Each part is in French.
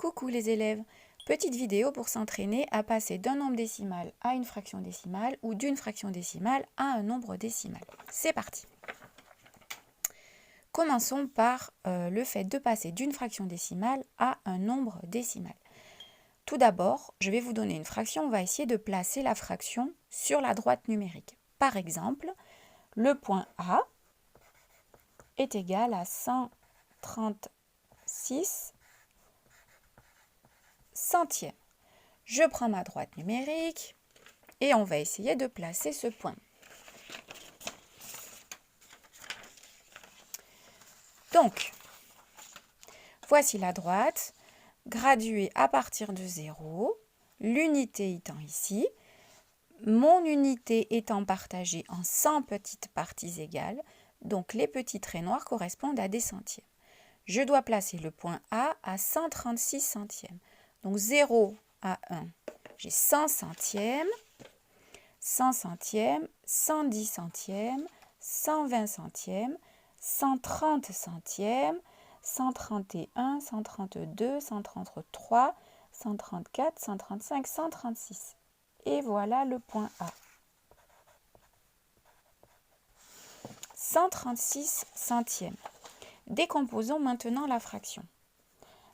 Coucou les élèves, petite vidéo pour s'entraîner à passer d'un nombre décimal à une fraction décimale ou d'une fraction décimale à un nombre décimal. C'est parti. Commençons par le fait de passer d'une fraction décimale à un nombre décimal. Tout d'abord, je vais vous donner une fraction, on va essayer de placer la fraction sur la droite numérique. Par exemple, le point A est égal à 136 centièmes. Je prends ma droite numérique et on va essayer de placer ce point. Donc, voici la droite, graduée à partir de 0, l'unité étant ici, mon unité étant partagée en 100 petites parties égales, donc les petits traits noirs correspondent à des centièmes. Je dois placer le point A à 136 centièmes. Donc 0 à 1, j'ai 100 centièmes, 100 centièmes, 110 centièmes, 120 centièmes, 130 centièmes, 131, 132, 133, 134, 135, 136. Et voilà le point A. 136 centièmes. Décomposons maintenant la fraction.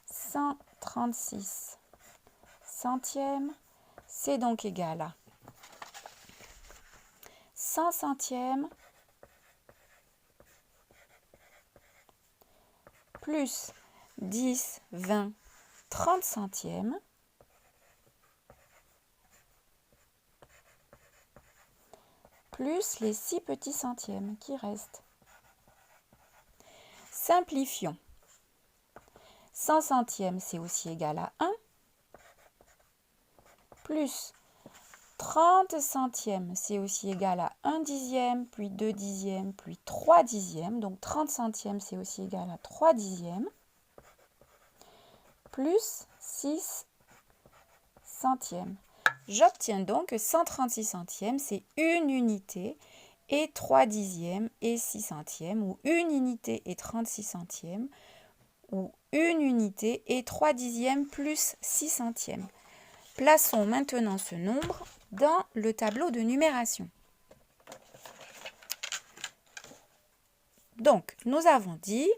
136 centièmes, c'est donc égal à 100 centièmes plus 10, 20, 30 centièmes plus les 6 petits centièmes qui restent. Simplifions. 100 centièmes, c'est aussi égal à 1, plus 30 centièmes, c'est aussi égal à 1 dixième, puis 2 dixièmes, puis 3 dixièmes. Donc 30 centièmes, c'est aussi égal à 3 dixièmes, plus 6 centièmes. J'obtiens donc que 136 centièmes, c'est une unité et 3 dixièmes et 6 centièmes, ou une unité et 36 centièmes, ou une unité et 3 dixièmes plus 6 centièmes. Plaçons maintenant ce nombre dans le tableau de numération. Donc, nous avons dit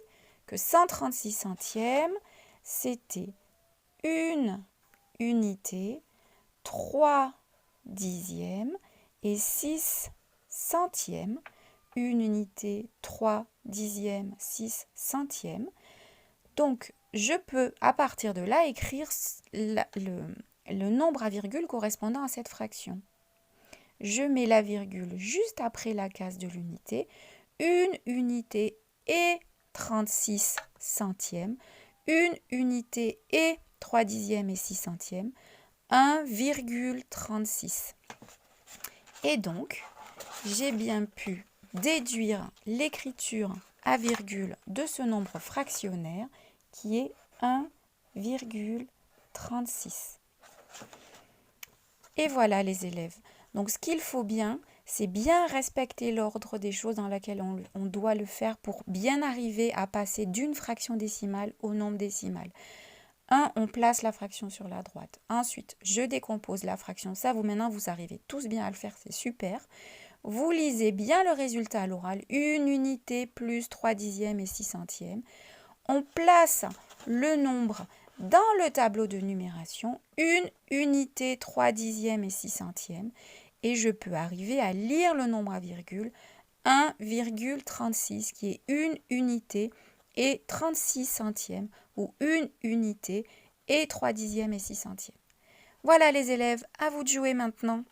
que 136 centièmes, c'était une unité, 3 dixièmes et 6 centièmes. Une unité, 3 dixièmes, 6 centièmes. Donc, je peux, à partir de là, écrire le nombre à virgule correspondant à cette fraction. Je mets la virgule juste après la case de l'unité. Une unité et 36 centièmes. Une unité et 3 dixièmes et 6 centièmes. 1,36. Et donc, j'ai bien pu déduire l'écriture à virgule de ce nombre fractionnaire qui est 1,36. Et voilà les élèves. Donc ce qu'il faut bien, c'est bien respecter l'ordre des choses dans laquelle on doit le faire pour bien arriver à passer d'une fraction décimale au nombre décimal. 1, on place la fraction sur la droite. Ensuite, je décompose la fraction. Ça, maintenant, vous arrivez tous bien à le faire, c'est super. Vous lisez bien le résultat à l'oral. Une unité plus 3 dixièmes et 6 centièmes. On place le nombre dans le tableau de numération. Une unité, 3 dixièmes et 6 centièmes. Et je peux arriver à lire le nombre à virgule. 1,36 qui est une unité et 36 centièmes, ou une unité et 3 dixièmes et 6 centièmes. Voilà les élèves, à vous de jouer maintenant.